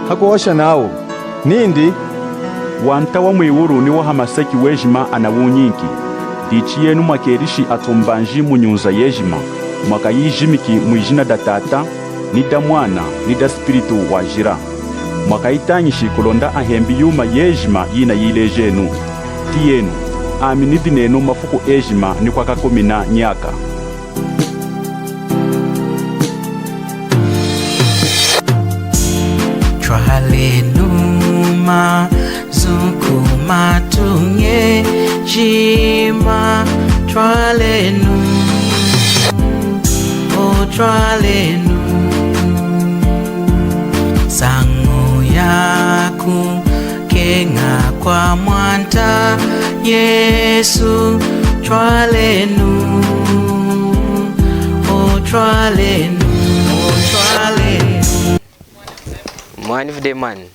hakuosha nawo nindi wanta wa mwiwuru ni wa hamasaki wejima anawunyinki dichi yenu mwakerishi atumbanji munyunza yejima mwaka yijimiki mwijina da tata ni da mwana ni da spiritu wajira mwaka itanyishi kulonda ahembi yuma yejima yina yilejenu tiyenu aminidi nenu mafuku ejima ni kwa kakomina nyaka. Twalenuma zukuma tunge jima twalenu o twalenu sangu yaku kenga kwa mwanta Yesu twalenu o twalenu o twalenu mwani vide mani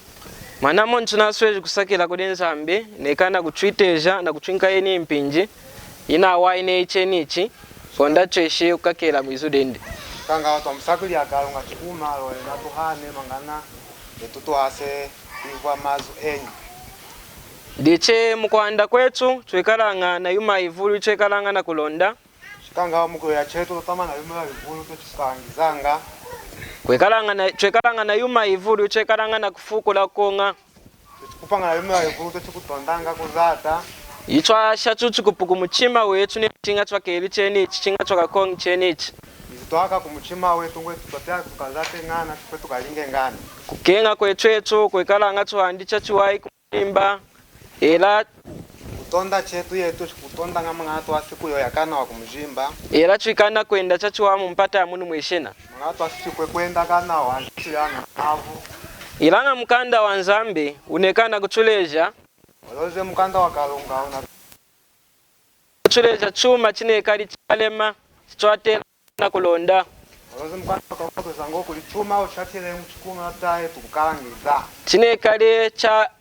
manamo ntunaswezi kusakila kudi nzambi nekana kutwiteja na kutwinka yeni mpinji ina waine ichenichi konda tweshe ukakela mwizu dende kanga watu msakuli akalunga chikuma alo na tuhane mangana etutuase iwa mazu enyi diche mkwanda kwetu twekalanga na yuma ivulu twekalanga na kulonda kanga mko ya chetu tama na yuma ivulu tusikangizanga twekalanga na yuma ivulu twekalanga na kufukula konga kupanga na yuma ivulu tukutondanga kuzata itwa shatutu kupuku muchima wetu ne tinga twakeli cheni chinga twakakongi cheni twaka kumuchima wetu ngwe tutotea tukazate ngana tupe tukalinge ngana kukenga kwetwetu kwekalanga tuhandicha chiwai kumimba ela kutonda chetu yetu kutonda ngama twasiku yo yakana wa kumjimba ela twikana kwenda chachiwa mumpata munu mweshena ngatu asikwe kwenda kana wa chilana avu ilanga mkanda wa nzambe unekana kutuleja oloze mkanda wa kalunga una kutuleja chuma chinekali chalema twatela na kulonda oloze mkanda wa zango kulichuma ushatile mchukuma tae tukukalangiza chinekali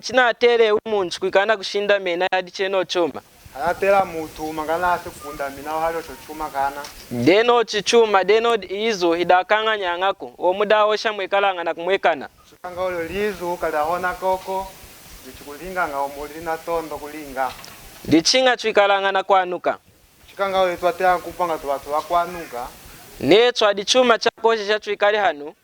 chinatele umuntu kwikana kushinda mena yadi cheno chuma ayatela mutu mangana asikunda mina halo chuma kana deno chichuma deno izo hidakanga nyangako omudawo shamwekalanga na kumwekana kanga olo lizu kalahona koko dichikulinga nga omulina tondo kulinga dichinga twikalanga na kwanuka chikanga olo twatea kupanga twatu wakwanuka netwa dichuma chakoje chatwikali hanu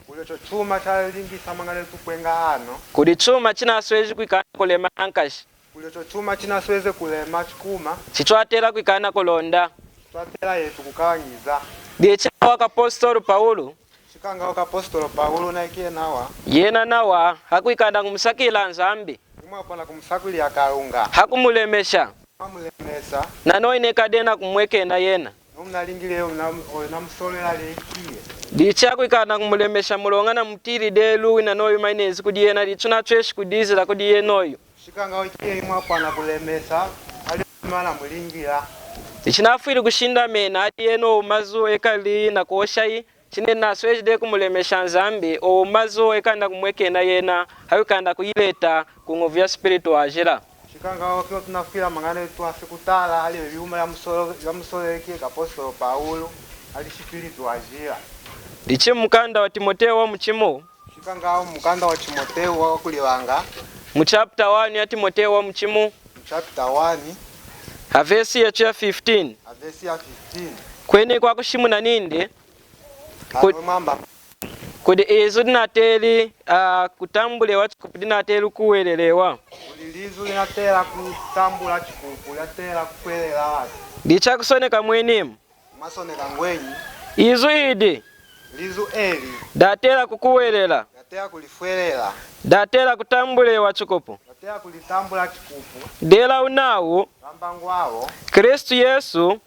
kulo chuma cha lingi samangale tukwenga hano kudi chuma chinaswezi kwikana kulema ankashi kulo chuma chinasweze kulema chikuma chitwatela kwikana kulonda twatela yetu kukawangiza dicha wakapostolo Paulo chikanga wakapostolo Paulo na ikie nawa yena nawa hakwikana kumusakila nzambi imwapona kumusakuli akalunga hakumulemesha amulemesa nano inekadena kumwekena yena nomnalingile na msolera lekiye dicha kwikana kumulemesha mulongana mutiri delu nano yumainezi kudiyena dituna tweshi kudizira kudiyenoyo shikanga ikie imwapona kulemesa ali mala mulingira dichinafuiri kushinda mena adiyeno umazu ekali na koshai chine nasweji de kumulemesha nzambi o mazo ekanda kumwekena yena hayukanda kuyileta kungovya spiritu ajira shikanga wakio tunafikira mangane tuasikutala ali vyuma ya msoleke kapostolo Paulo ali spiritu ajira dichi mukanda wa Timotheo wa muchimo shikanga mukanda wa Timotheo wa kulibanga mu chapter 1 ya Timotheo wa muchimo chapter 1 verse ya 15 kweni kwa kushimu na ninde kudi izu dinateli kutambule wachikupu dinateli kuwelelewa lizu linatela kutambula chikupu linatela kukwelera watu dicha kusoneka mwenimu masoneka ngwenyi izu idi lizu eli datela kukuwelela datela kulifwelela datela kutambule wachikupu datela kulitambula chikupu dela unawu ambangwawo Kristu Yesu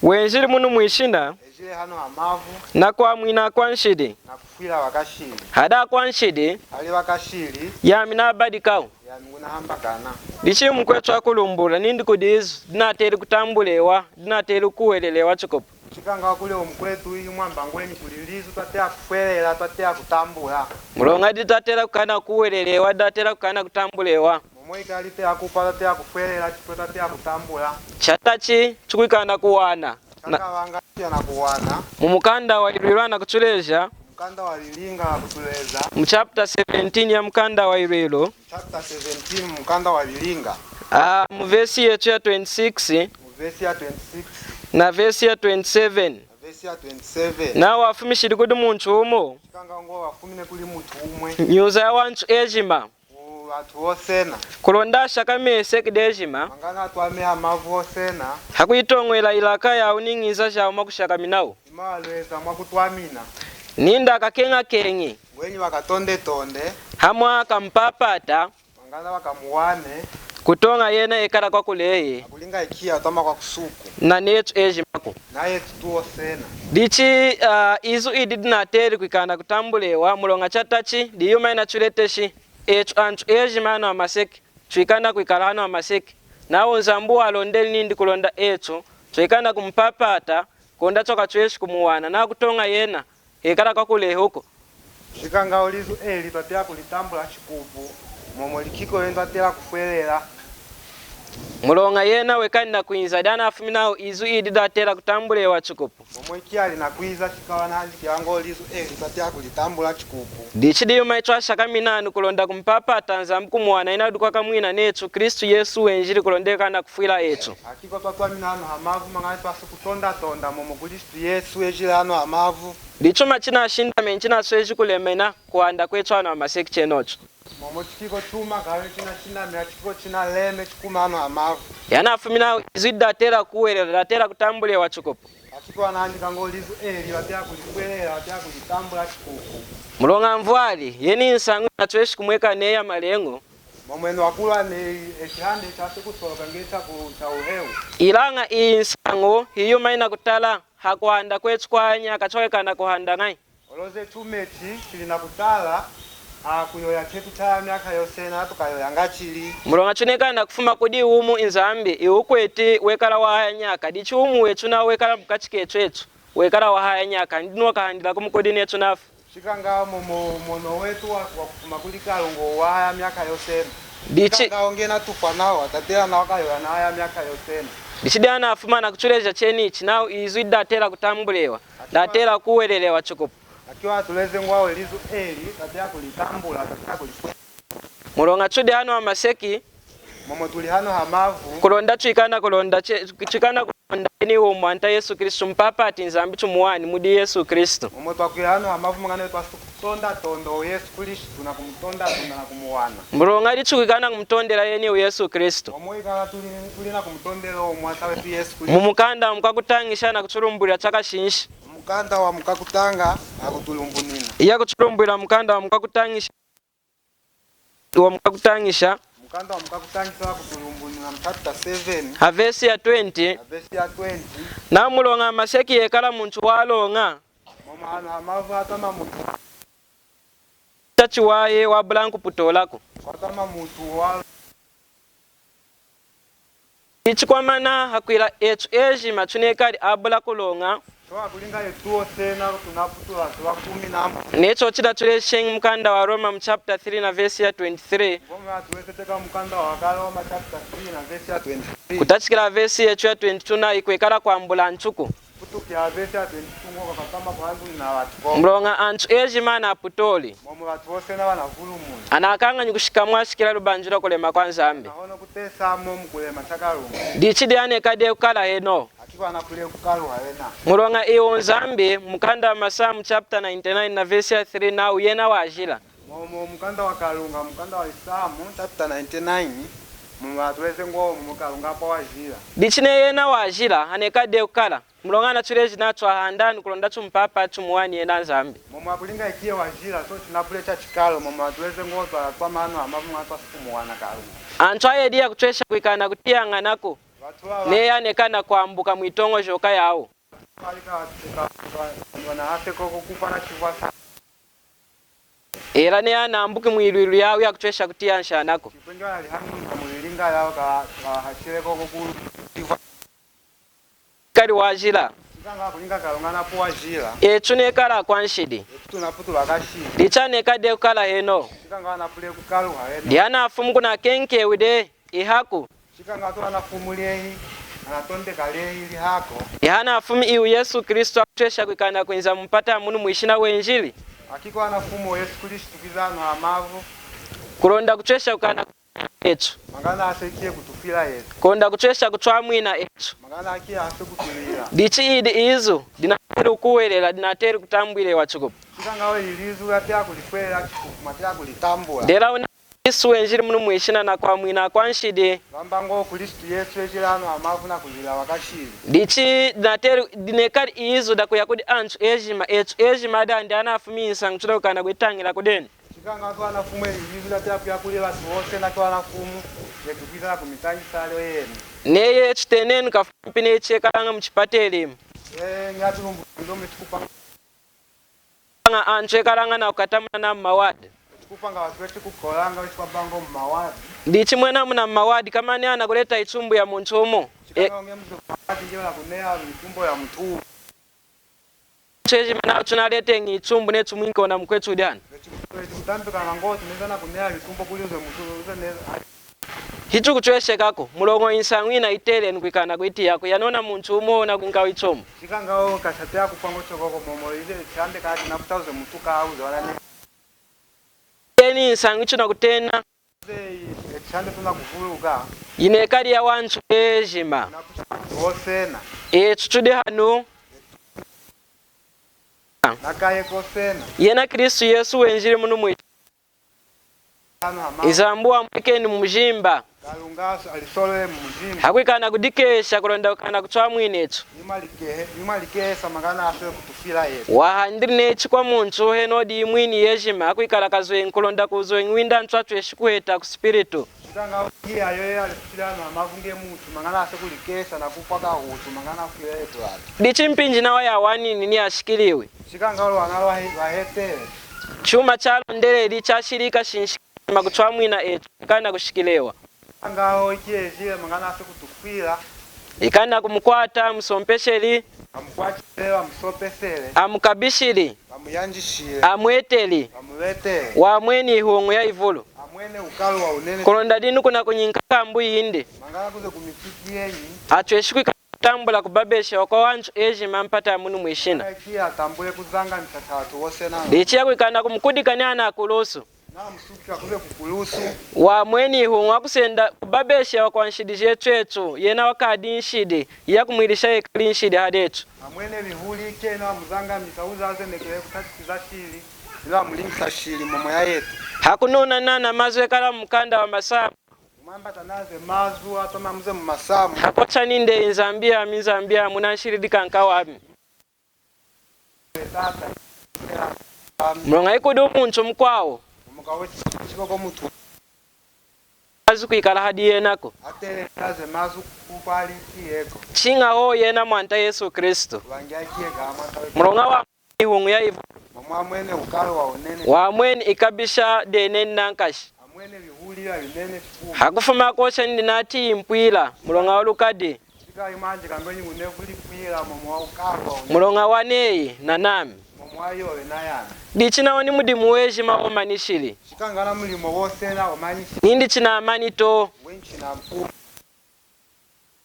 wenjili munu mwishina ejile hano amavu na kwa mwina kwa nshidi na kufila wakashili hada kwa nshidi ali wakashili ya mina badikau ya minguna hamba kana dichi mkwetu akulumbula nindi kudizu dinateli kutambulewa dinateli kuwelelewa chikopu chikanga wakule omkwetu ili mwamba ngweni kulilizu tatea kufwelela tatea kutambula mulonga ditatela kukana kuwelelewa datela kukana kutambulewa momoika alitea kupa tatea kufwelela chipo tatea kutambula chatachi chukwikana kuwana chaka wanga na kuwana mumukanda walilwana kuchuleja mkanda wa lilinga kutuleza mu chapter 17 ya mkanda wa ilelo chapter 17 mkanda wa lilinga mu verse yetu ya 26 mu verse ya 26 na verse ya 27 verse ya 27 na wafumishiri kudi muntu umo chikanga ngo wafumine kuli muntu umwe nyuza ya wantu ejima watu osena kulonda shaka mese kidejima mangana twame amavu osena hakuitongwela ilaka ya uningiza ja makushaka minawo imalweza mwakutwamina ninda kakenga kengi wenyi wakatonde tonde hamwa akampapata mangana wakamuwane kutonga yena ekara kwa kuleye akulinga ikia tama kwa kusuku na netu ejimako naye tu osena dichi izu ididina teri kwikana kutambulewa mulonga chatachi diyuma ina chuleteshi echu antu ejimano amaseki chuikana kwikalano amaseki nawo nzambu alondeli nindi kulonda echu chuikana kumpapata konda choka chueshi kumuwana na kutonga yena ekara kwa kule huko chikanga olizu eli twatela kulitambula chikupu momo likiko yendo atela kufwelela mulonga yena wekanina kuinza dana afuminawo izu idida atela kutambulewa chikupu momo ikiali na kuiza chikawa nandi kiango olizu eli twatela kulitambula chikupu dichi diyuma ichwa shaka minanu kulonda kumpapata nzambu kumuwana ina dukwaka mwina nechu Kristu Yesu wenjili kulondeka na kufuila echu akiko twatwamina hano hamavu mangani twasi kutonda tonda momo Kristu Yesu ejile hano hamavu dicho machina ashinda menchina sweji kulemena kuanda kwechu hano amaseki chenocho momo chikiko chuma gawe china mea chikiko china leme chikuma hano hamavu yana afumina izu datera kuwelela datera kutambulewa chikupu akiko anandika ngo lizu eli watela kulifwelela watela kulitambula chikupu mulonga mvwali yeni nsangu na tweshi kumweka neya malengo momweno wakula ni ekihande chase kusoloka ngecha kucha uhewu ilanga insangu hiyo maina kutala hakuanda kwechu kwanya akachowekana kuhanda ngai oloze chumeti chili na kutala kuyoya chetu cha miaka yosena tukayoya ngachili mulonga chunekana kufuma kudi umu inzambi iukweti wekala wahaya nyaka dichi umu wechu na wekala mukachikechu echu wekala wahaya nyaka ndinwa kahandila kumukodi nechu nafu chikanga mono wetu wa kufuma kulikalo ngo wahaya miaka yosena dichi chikanga ongena tufa nao atatela na wakayoya na haya miaka yosena dichi dana afuma na kuchuleja chenichi nao izu datela kutambulewa datela kuwelelewa chikupu akiwa tuleze ngwao elizu eli tatela kulitambula tatela kulifwelela mulonga chude hano amaseki momo tuli hano hamavu kulonda chikana kulonda ni umwanta Yesu Kristu mpapa ati nzambi chumuwani mudi Yesu Kristu momo twakuya hano hamavu mangane twasi kutonda tondo Yesu Kristu na kumutonda tonda na kumuwana mulonga lichukikana kumtondela yeni Yesu Kristu momo ikala tulina kumutondela omwasa wetu Yesu Kristu mumukanda mukakutangisha na kuchulumbulira chaka shinshi mukanda wa mukakutanga akutulumbunina iya kuchulumbulira mukanda wa mukakutangisha mukanda wa mukakutangisa akutulumbunina chapter 7 ha verse ya 20 verse ya 20 na mulonga amaseki yekala muntu walonga momo hano hamavu atama mutu chachiwaye wa blanku putolako atama mutu wa ichikwamana hakwila echu ejima chunekali abula kulonga toa kulinga yetuo sena tunaputula tuwa 10 necho chida tulesheng mkanda wa Roma mu chapter 3 na verse ya 23 ngoma tuweze teka mkanda wa Roma chapter 3 na verse ya 23 kutachikila verse yechu ya 22 na ikwekala kwambula nchuku kutukia verse ya 22 ngoko katama kwangu na watu mlonga anchu ejima na aputoli momo watu sena wana vulumu anakanga nyukushikamwa shikila lubanjura kulema kwa nzambi nahono kutesa mo mkulema chakalu dichidi ane kade ukala heno akiwa anakule kukalu hawena mulonga iyo nzambi mkanda wa Masamu chapter 99 na verse ya 3 na uyena wajila momo mkanda wa kalunga mkanda wa Isamu chapter 99 momo atuweze ngo mukalunga pa wajila dichine yena wajila ane kade ukala mulonga na chuleji nacho ahandani kulonda chumpapa chumuwani yena nzambi momo akulinga ikie wajila so chinapule cha chikalo momo atuweze ngo twatwa mano amavu mwatwa sikumuwana kalunga ancho ayedia kuchwesha kuikana kutiyanganako neya nekana kwambuka mwitongo joka yawo era neya nambuki mwilwilu yawo yakuchwesha kutiyanshanako kali wajila echu nekala kwanshidi dichane kade kukala heno diana afumu kuna kenkewide ihaku ihana afumu iu Yesu Kristu akuchwesha kwikana kwenza mpata munu mwishina wenjili akiko anafumo Yesu Kristo kizano amavu kulonda kuchesha ukana etu mangana asekie kutufila yetu konda kuchesha kutwamwina etu mangana akie ase kutulira dichi idi izo dinateri kuwelela dinateri kutambwile wachukupu chikanga we ilizu yapya kulikwela kumatya kulitambula dera una Yesu wenjiri munu mwishina na kwa mwina kwa nshide bambango Kristo Yesu echilano amavu na kulila wakashili dichi dinateri dinekari izo da kuyakudi anchu ejima etu ejima da ndi anafumisa nchula ukana kwetangira kudeni chikanga kwa anafumu ilizu yapya kuyakuli basi wose na kwa anafumu yekupita kumitanyi sale yenu neye chitenenu kafupi nechekalanga mchipatelimu nyatulumbu ndo mitukupa nga anchu ekalanga na ukatamuna na mawadi kupanga watu wetu kukolanga wetu kwa bango mmawadi dichi mwena muna mawadi kama ni ana kuleta ichumbu ya munchumo chikanga onge mtu mawadi njema na kunea mitumbo ya mtu cheji mana tunalete ngichumbu netu mwinko na mkwetu diana wetu mtampe kana ngoti neza na kunea mitumbo kulizo mtu uze neza hichu kuchweshe kako mulongo insangwina itele nkwikana kwiti yako yanona munchumo na kwinga ichumbu chikanga o kashatea kupango chokoko momo ile chande kati na kutauze mtu kauze wala ne yeni insangwichu na kutena chande tuna kuvuluka inekali ya wanchu ejima na kuchosena chuchude hanu nakaye kosena yena Kristu Yesu wenjiri munu mwitu hano ama izambua mwekeni mujimba kalungaso alisole muzimba hakwikana kudikesha kulonda kana kuchwa mwinetu nimalike samangana aso kutufila yetu wahandiri nechi kwa muntu heno di mwini yejima hakwikala kazwe nkulonda kuzwe ngwinda ntwatu eshikuheta ku spiritu chikanga iya yo alisila na mavunge mutu mangana aso kulikesa na kupaka hutu mangana afile yetu ati dichi mpinji nawa ya wanini ni ashikiliwe chikanga lo angalo wahete chuma chalo ndeleli chashirika shinshima kuchwa mwina etu kana kushikilewa ngao ikiejile mangana aso kutufila ikana kumkwata msompesheli amkwachelewa msopesele amukabishili amuyanjishile amweteli amuletele wamweni ihongo ya ivulu amwene ukalo wa unene kulonda dinu kuna kunyinka kambu yinde mangana kuze kumitiki yenyi atweshikwi tambula kubabesha wako wanchu ejima mpata munu mwishina kia tambule kuzanga mtatatu wose na dichi yakwikana kumkudikani ana akulusu na msukika kuze kukulusu wamweni ihungu akusenda kubabesha wakwanshidishe etwetu yena wakadi nshidi yakumwilisha ekali nshidi hadetu amwene bihuli kena muzanga misauza azenekele kutatiza shili ila mlingisa shili momo ya yetu hakununa nana mazwe kala mkanda wa masamu umamba tanaze mazu atoma mze mu masamu hakocha ninde inzambia mizambia munashiridika nkawami tata mlonga ikudu muntu mkwawo mukawe chikoko mutu azu kwikala hadi yenako atele taze mazu kupali kieko chinga ho yena mwanta Yesu Kristo wangakie kama tawe mlonga wa ihungu ya ivu mama amwene ukalo wa unene wamweni ikabisha deneni nankashi amwene bihuli ya unene chifu hakufuma kocha ndi nati impwila mlonga walukadi chika imanje kangweni ngune kuli kwila momo wa ukalo wa unene mlonga waneyi na nami momo ayo enayana dichina wani mudimu wejima omanishili chikangana mulimo wose na omanyishi nindi china amani to wenchi na mpu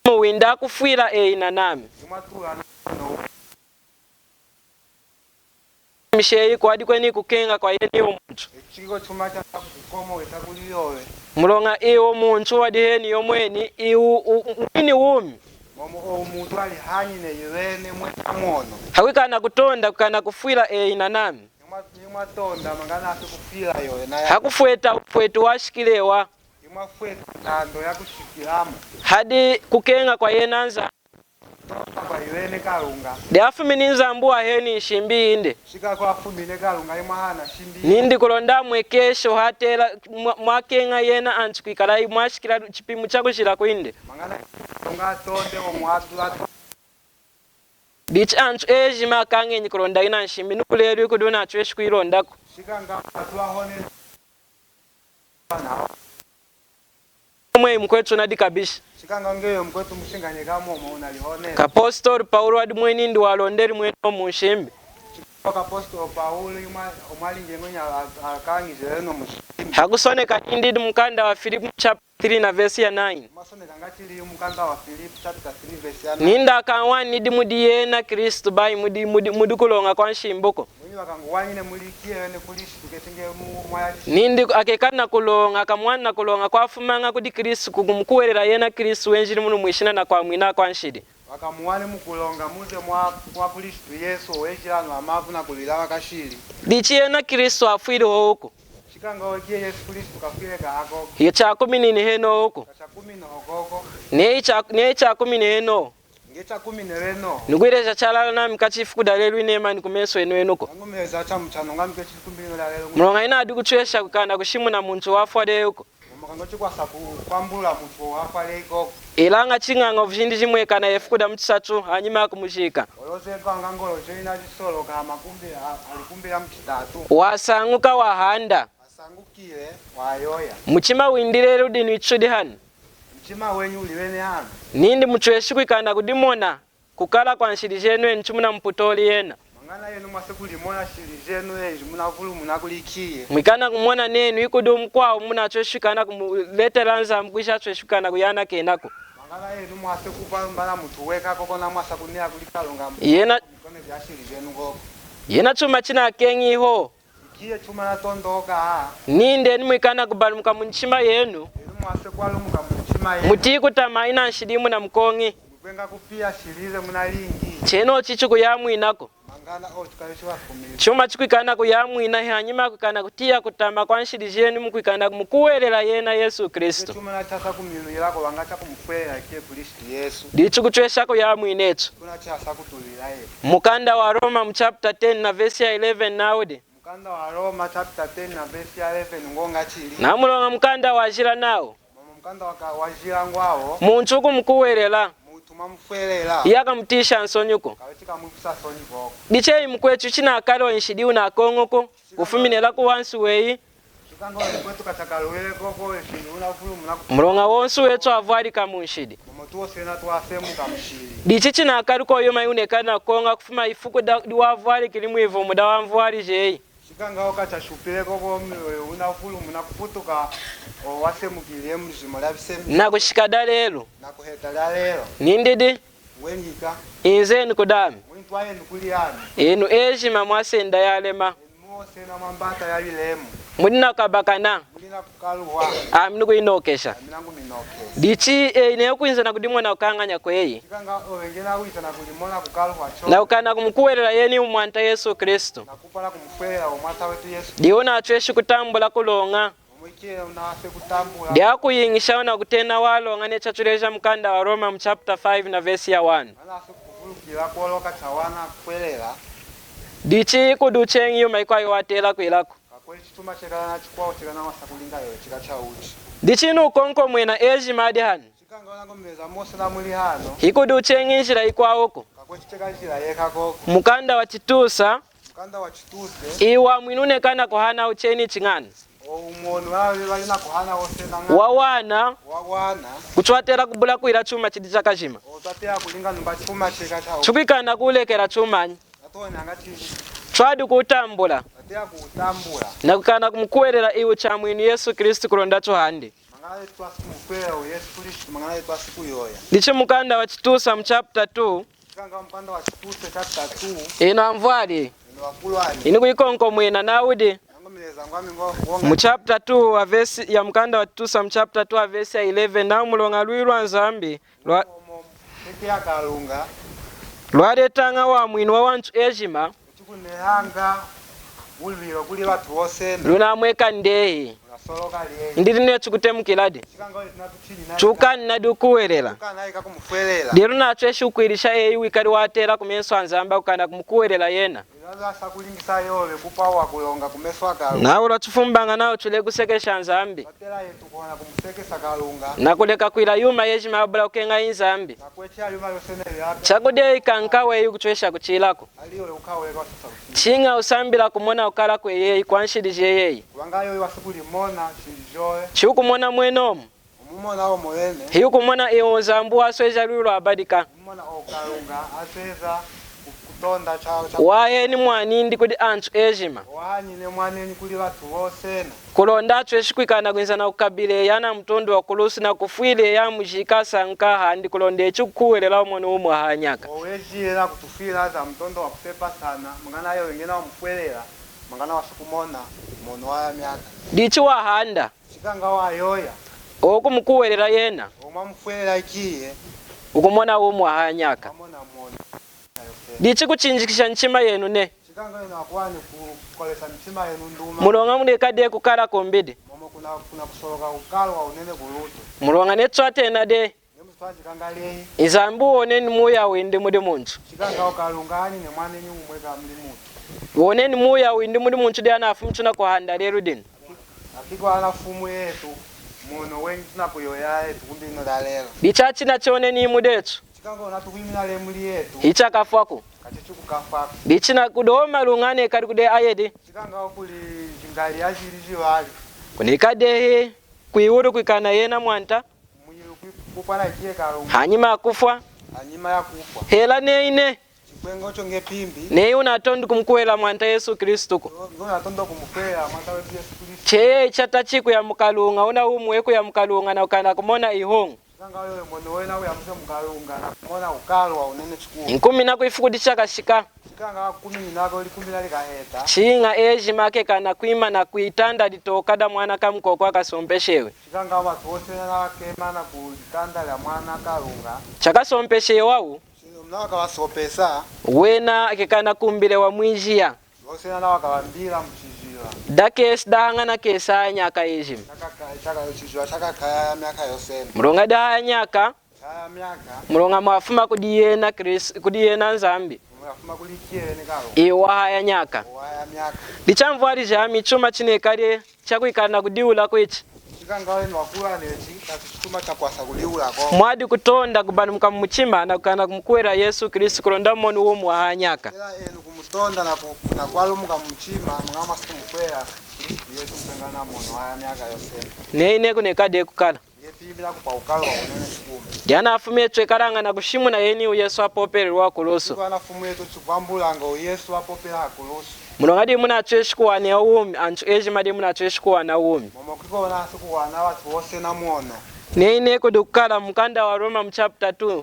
muwinda kufwila eyi na nami umatula no misheyi kwadi kweni kukenga kwa yeni omuntu chiko chuma cha kukomo wetakuliyowe mlonga iwo muntu wadi heni yomweni iwu mwini wumi momo omuntu ali hanyine yirene mwenamono hakwikana kutonda kukana kufwila eyi na nami imatonda mangana ase kufila yo enaya hakufweta ufwetu washikilewa imafweta tando yakushikilamo hadi kukenga kwa yenanza kwa yirene kalunga de afumini nzambuwa heni nshimbi inde shika kwa fumine kalunga imahana shimbi nindi kulonda mwekesho hatela mwakenga yena antu kwikala mwashikila chipimu chakushila kwinde mangana kalunga tonde omwadula dichi antu ejima kangenyi kulonda ina nshimbi nukuleru ikuduna atweshi kuilondako shika nga atulahone mwe mkwetu nadi kabisha shika nga ngeyo mkwetu mshinganye kama unalihone kapostoli Paulo wadi mweni ndi walonderi mweni omunshimbi apostol Paulo omwali ngengonya akangizele no mushimbi hakusoneka nindi mkanda wa Filipi chapter 3 na verse ya 9 masoneka ngati mkanda wa Filipi chapter 3 verse ya 9 ninda kanwa nidi mudi yena Kristo bai mudi kulonga kwa nshimbuko mwenye wakanguwanyine mulikie wene Kristu ketenge mwaya nindi akekana kulonga akamwana kulonga kwafumanga kudi Kristu kumkuwerera yena Kristu wenjiri muno mwishina na kwa mwina kwa nshidi wakamuwane mukulonga muze mwa Kristu Yesu wechilano amavu na kulila wakashili dichi yena Kristu afwiri huko chikanga okie Yesu Kristu kafile kahako ye cha 10 ni heno huko cha 10 no hokoko ne cha 10 ni heno ngecha 10 reno nugwire chalala na mkachifu kudalelu inema ni kumeso eno enoko ngomeza cha mchano ngamke chikumbino la lelo mulonga ina adi kuchwesha kukanda kushimu na muntu wafwade huko mukango chikwa sapu kwambula muntu wafale iko ilanga chinganga vishindi chimwe kana yefukuda mchisatu anyima kumushika olose kwanga ngolo china chisolo kama kumbe alikumbira mchitatu wasanguka wahanda asangukile wayoya muchima windire rudi nichudi hani mchima wenyu uliwene hano nindi muchweshi kwikana kudimona kukala kwa nshiri jenu enchumuna mputoli yena mangana yenu mwase kulimona shiri jenu enji munavulu munakulikie mwikana kumona nenu ikudu mkwao muna chweshikana kumuleteranza mkwisha chweshikana kuyana kenako mangana yenu mwase kupambana mutu weka koko na mwasa kunia kulikalonga yena mkone vya shiri jenu koko yena chuma china kengi ho ikie chuma na tondoka ninde ni mwikana kubalumuka munchima yenu mwase kwalumuka munchima yenu muti kutama ina nshirimu na mkongi mkwenga kupia shirize munalingi cheno chichu kuyamwinako mangana otukalishiwa kumili chuma chikwikana kuyamwina hanyuma kwikana kutia kutama kwa nshiri jenu mukwikana kumukuwerera yena Yesu Kristo chuma na chasa kumili yako wangacha kumkwela kie Kristo Yesu dichu kuchwesha kuyamwinetu kuna chasa kutulila ye mukanda wa Roma chapter 10 na verse ya 11 naude mukanda wa Roma chapter 10 na verse ya 11 ngonga chili na mulonga mukanda wajira nawo mukanda wajira ngwawo muntu kumkuwerera mutuma mfwelela yaka mutisha nsonyuko kawechika mupisa soni boko diche imkwechu china kalo nshidi na kongoko ufuminela ku wansu weyi chikango kwetu kachakalwele koko eshini unavulu mulonga wonsu wetu avwali kamunshidi motuo sena tuasemu kamshili dichi china kaliko yoma yunekana konga kufuma ifuku diwavwali kilimu ivo muda wamvwali jeyi chikanga okachashupile koko unavulu munakufutuka wasemukile muzimo labisemi na kushikada lelo na kuheta lelo nindidi wenyika inze nikudami wintwaye nikuliani enu ejima mwasenda yalema mose na mambata yabilemu mudina kabakana mulina kukaluwa amini kuinokesha minangu minoke dichi ine kuinza na kudimona ukanganya kweyi chikanga owengena wita na kulimona kukaluwa cho na ukana kumkuwerera yeni umwanta Yesu Kristo na kupala kumfwela omwata wetu Yesu diona atweshi kutambula kulonga omwikile unawase kutambula dia kuyingisha na kutena walonga nechachuleja mkanda wa Roma chapter 5 na verse ya 1 anase kuvulukila kuoloka chawana kwelela dichi kuduchengi yuma ikwayo watela kwilako kakweli chituma chekana chikwao chekana wasa kulinga yo chika cha uchi dichi nukonko mwena eji madi hani chikanga wanango mmeza mose na muli hano ikuduchengi njira ikwawoko kakweli chiteka njira yeka koko mukanda wa chitusa mkanda wa chituse iwa mwinunekana kohana ucheni ching'ani umonu walina kuhana wose na wawana wagwana kuchwatera kubula kuira chuma chidi chakashima otatea kulinga numba chuma cheka cha uchi chukikana kulekera chumanyi atone angati chwadi kutambula atea kutambula na kukana kumkuwerera iwe cha mwini Yesu Kristo kulondacho handi mangale twasikumufwela Yesu Kristo mangale twasikuyoya dichi mukanda wa chitusa chapter 2 chikanga mkanda wa chituse chapter 2 ino amvwali wakulwani ini kuikonko mwena naudi mu chapter 2 wa verse ya mkanda wa chitusa chapter 2 wa verse ya 11 na mulonga lwirwa nzambi yakalunga lwaletanga wa mwini wa wantu ejima chikunehanga ulilo kuli watu wose lunamweka ndehi unasoloka liye ndiri nechikutemukiladi chikanga tunatuchini na chukani nadukuwerera kana ika kumufwelela diru nachweshi ukwirisha eyi wikali watera kumenso anzamba kukana kumukuwerera yena ilaza sakulingisa yowe kupawa kulonga kumeswa kalunga nawe lwachifumbanga nawo chule kusekesha nzambi batela yetu kuona kumusekesa kalunga nakuleka kwira yuma yejima abula kukenga inzambi nakwecha yuma yosenele yapi chakudya ikankawe eyi kuchwesha kuchilako aliyo ukawe kwa sasa chinga usambila kumona ukala kwe yeyi kwanshilije yeyi wangayo wasukuli mona chilijoe chiukumona mwenomu mumona o moyene hiukumona iwo zambu wasweja lwilo abadika mumona o kalunga aseza kutonda cha waye ni mwanindi kudi anthu ejima wanyine mwaneni kuli watu bosena kulondacho eshikwikana kwinzana kukabile yana mtondo wa kulusi na kufwile ya mujika sanka handi kulonde echukuwelela umone umwe hanyaka owejile na kutufila za mtondo wa kusepa sana mangana yo wengine wamufwelela mangana wasikumona mono wa myaka dichi wahanda chikanga wayoya okumukuwelela yena omamufwelela ikiye ukumona umwe hanyaka amona mono dichi kuchinjikisha nchima yenu ne chikanga ino akwani kukolesa mchima yenu nduma mulonga munekade kukala kombidi momo kuna kusoloka ukalwa unene kuluto mulonga netswatena de nemutwaji kangaleyi izambu woneni muya windi mudi muntu chikanga ukalungani ne mwaneni umweka mli muntu woneni muya windi mudi muntu de anafu mtuna kuhanda lero dini akiko anafumu yetu mono wengi tunakuyoya yetu kumbi ino dalelo dichachina choneni imudetu chikanga unatukwimina lemuli yetu ichakafwako kachichuku kafaka dichina kudoma lungane kali kude ayede chikanga ukuli jingali yachili chiwali kunikadehe kuiwuru kwikana yena mwanta mwilu kupana ikiye kalungu hanyima akufwa anyima ya kufwa hela neine chikwengo chonge pimbi nei unatondi kumkuwela mwanta Yesu Kristuko ngona tondo kumufela mwanta wetu Yesu Kristo cheye chatachiku ya mukalunga una umweku ya mukalunga na ukana kumona ihongo chikanga wewe mono wena uya mse mukalunga na kumona ukalwa unene chikuu nkumi na kuifukuti chakashika chikanga kumi nako likumila likaheta chinga eji make kana kuima na kuitanda litokada mwana kamukoko akasompeshewe chikanga watu wose na kemana kulitanda la mwana kalunga chakasompeshewawu mna wakawasopesa wena kekana kumbile wa mwijia wose na wakawambila mchijila dakesi dahangana kesa anyaka ejim chaka yochijwa chaka kaya miaka yosene mulonga dahanyaka kaya miaka mulonga mwafuma kudiyena kudiyena nzambi mwafuma kulikiele ni kalunga iwahaya nyaka waya miaka lichamvwali jami chuma chinekale chakuikana kudiula kwichi chikanga wenu wakula nechi kachichuma chakwasa kuliula ko mwadi kutonda kubanumuka mumuchima na kukana kumkuwela Yesu Kristu kulonda mmoni umu wahanyaka ela enu kumutonda na kwalumuka mchima mngama sikumkwela Yesu mpengana mono waya miaka yosene neine kunekade kukala yepimbila kupa ukalwa unene chikumi jana afume twekalanga na kushimu na yeni Yesu apopelelwa kulusu kwa nafumu yetu chupambulanga Yesu apopela kulusu mulongadi muna tweshikuwane umi anthu eji madi muna tweshikuwane umi momo kiko na siku wana watu wose na muono neine kudi kukala mkanda wa Roma mchapter 2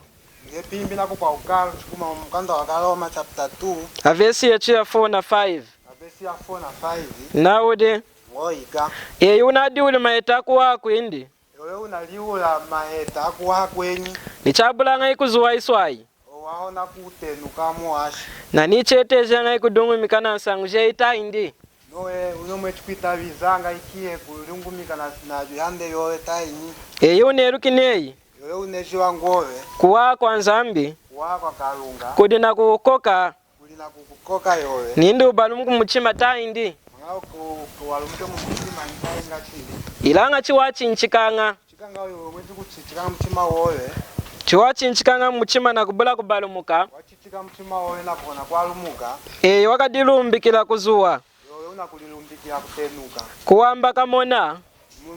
ngepimbi na kupa ukalo chikuma mkanda wa Roma chapter 2 avesi yetu ya 4 na 5 abesi ya 4 na 5 naude woika eyi unadi uli maeta kuwaku indi yoyo unaliula maheta akuwa kwenyi nichabulanga ikuzuwa iswayi owaona kutenuka muashi na nichetezanga ikudungumikana nsangu jeita indi noe unomwe chipita bizanga ikiye kulungumika na bihande yowe taini eyi unerukineyi yoyo unejiwa ngove kuwako nzambi wako kalunga kudi na kukoka kulina kukoka yowe nindi ubalumuku muchima ta indi ngao kuwalumke mumutima nkainga chili ilanga chiwachinchikanga chikanga yowe mwetu kuchichika mtima wowe chiwachinchikanga muchima na kubula kubalumuka wachichika mtima wowe na kona kwalumuka eyi wakadilumbikila kuzuwa yowe unakulilumbikila kutenuka kuwamba kamona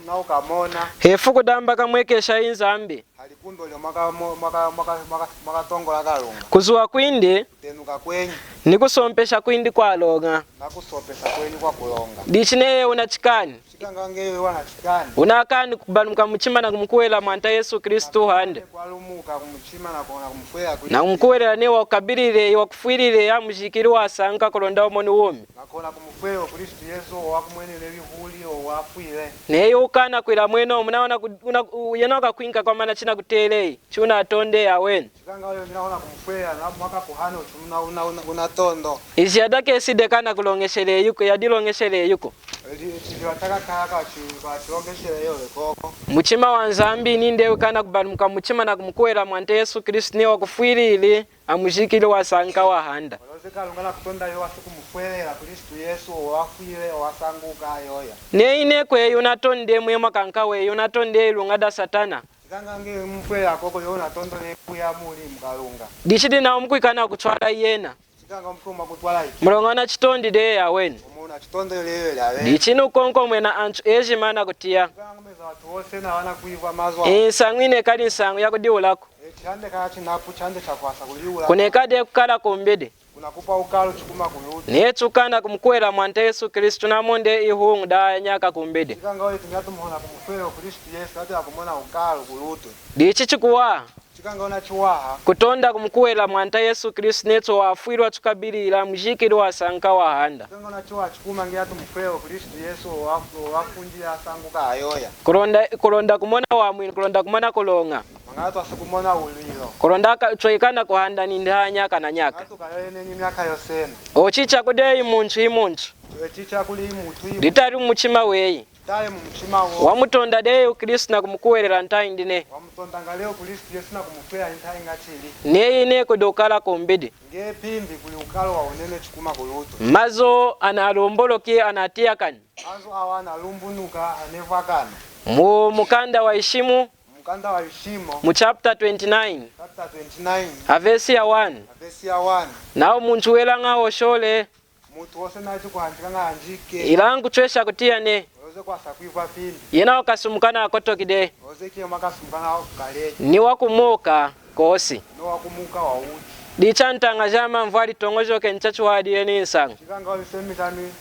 na ukamona hefu kudamba kamwekesha inzambi halikundo lyo makatongola kalunga kuzuwa kwindi kutenuka kwenyi nikusompesha kwindi kwalonga nakusopesa kwenyi kwa kulonga dichineye unachikani chikanga ngewe wana chikani unakani kubalumuka muchima na kumkuwela mwanta Yesu Kristu hande kwalumuka kumuchima na kona kumfwela kwenyi na kumkuwela ne wakukabilile wakufwilile ya mujikili wasanka kulonda umoni umi nakona kumfwela Kristu Yesu wakumwenele bihuli owafwile neye ukana kwila mweno munaona yenoka kwinka kwa mana china kutelei chuna atonde ya wenu chikanga yo ninaona kumfwela na mwaka kuhano chumuna unatondo izi yadake esidekana kulongeshele yuko yadilongeshele yuko chiliwataka kaka chilongeshele yowe koko muchima wa nzambi ninde ukana kubalumuka muchima na kumkuwela mwanta Yesu Kristu ne wakufwilile amujikili wasanka wahanda oloze kalunga na kutonda yo wasikumufwelela Kristu Yesu owafwile owasanguka yoya neine kwe unatonde mwema kanka we unatonde ilungada satana chikanga ngewe mfwela koko yo unatondo nekuya muli mkalunga dishidi na umkwikana kutwala yena chikanga mfuma kutwala iki mulongona chitondi de ya wenu umuna chitondo lewe lawe dichini ukonko mwena anthu eji mana kutia chikanga meza watu wose na wana kuiva mazwa insangu inekadi nsangu yakudiulako chande kaya chinapu chande chakwasa kuliula kunekade kukala kumbede kunakupa ukalo chikuma kulutu niye tukana kumkwela mwanta Yesu Kristu namonde ihungu da nyaka kumbidi chikanga oli tingatumuhona kumufwela Kristu Yesu ati akumona ukalo kulutu dichi chikuwa chikanga ona chiwaha kutonda kumkwela mwanta Yesu Kristu neto wafwirwa tukabilila mjikiri wasanka wahanda chikanga ona chiwaha chikuma ngiyatu mufwela Kristu Yesu wafunjila sanguka ayoya kulonda kumona wamwini kulonda kumona kulonga mangatu asikumona ulilo kulonda choikana kuhanda nindha nyaka na nyaka tukayene ni myaka yosena ochicha kudeyi imuntu chicha kuli imutu litari muchima weyi tale mumuchima wo wamutonda deyi Kristu na kumkuwelela ntayi ndine wamutonda ngaleo Kristu Yesu na kumufwela ntayi ngachili niye ine kudokala kumbidi ngepimbi kuli ukalo wa unene chikuma kulutu mazo analomboloke anatia kani mazo awana lumbunuka anevakana mu mukanda wa ishimu mukanda wa ishimo mu chapter 29 avesi ya 1 nao muntu wela ngao shole mutu wose nacho kuhandika nganjike ilangu chwesha kutiane oze kwasakwiva pimbi yena wakasumukana akotokide oze kiyo makasumukana kaleje ni wakumuka kosi no wakumuka wa uti dichantanga jama mvali tongojo kenchachu hadi yeni nsang chikanga olisemitani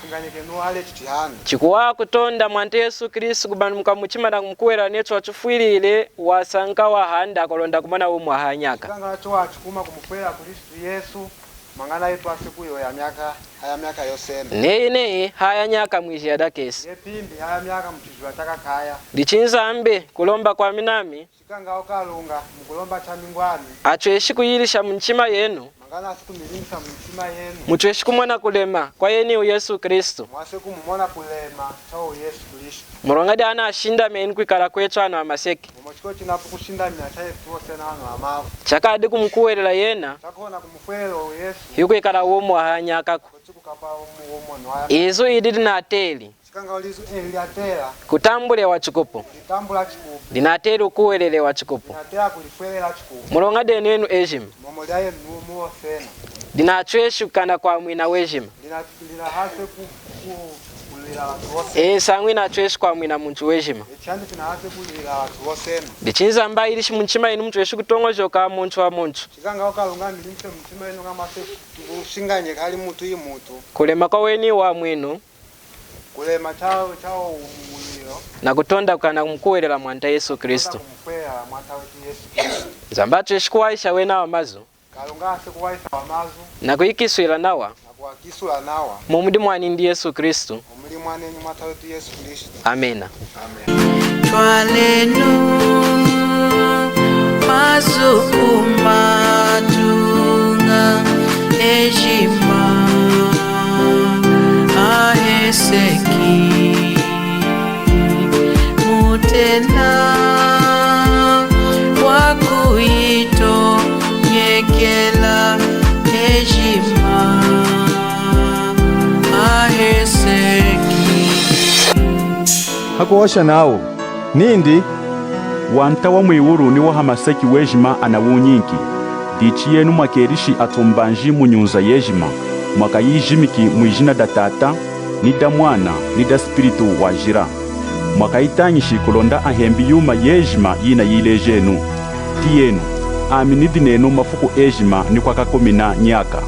nganyeke no ale chitihanda chikuwa kutonda mwante Yesu Kristu kubanumuka muchima na kumkuwela necho wachufwilile wasanka wahanda kolonda kumana umwa hanyaka chikanga cho wachukuma kumufwela Kristu Yesu mangana yetu asikuyo ya miaka yosena neyi haya nyaka mwishi ya dakesi yepimbi haya miaka mchijwa taka kaya dichinza ambe kulomba kwa minami chikanga okalunga mukulomba chamingwani achweshi kuyilisha mchima yenu mangana asikumilimisa mchima yenu muchweshi kumona kulema kwa yeni Yesu Kristu mwase kumumona kulema chao Yesu Kristu mulongadi ana ashinda meni kwikala kwetu ano amaseki mochiko chinapo kushinda minacha yetu osena ano amavu chakadi kumkuwelela yena chakona kumufwelo Yesu yukwikala uomu wahanyakako chikukapa uomo noya izu ididi na ateli chikanga olizu eliatela kutambule wa chikupu litambula chikupu dinateli ukuwelele wa chikupu linatela kulifwelela chikupu mulongadi enenu ejima momolia yenu numu osena dinachweshi kukana kwa mwina wejima linahase kulila watu osena sangwi nachweshi kwa mwina muntu wejima echandi tinahase kulila watu osena dichinza mba ilishi mchima inu mchweshi kutongojoka muntu wa muntu chikanga okalunga milimse mchima yenu ngamase kushinganye kali mutu imutu kulema kwa weni wa mwinu kulema chao umulilo na kutonda kukana kumkuwelela mwanta Yesu Kristu kumufwela mwanta wetu Yesu Kristu zamba tweshikuwaisha wena wa mazu kalunga ase kuwaisa wamazu na kuyikiswila nawa na kuwakisula nawa mumudi mwani Yesu Kristu omuli mwanenyu mwanta wetu Yesu Kristu amena twalenu mazukumatunga ejima aheseki mutena wakuito nyekela ejima aheseki hakuosha nawo nindi wanta wa mwiwuru ni wa hamaseki wejima anawunyinki dichi yenu mwakerishi atombanji munyunza yejima mwaka yijimiki mwijina da tata ni da mwana ni da spiritu wajira mwaka itanyishi kulonda ahembi yuma yejima yina yilejenu tiyenu aminidi nenu mafuku ejima ni kwa kakomina nyaka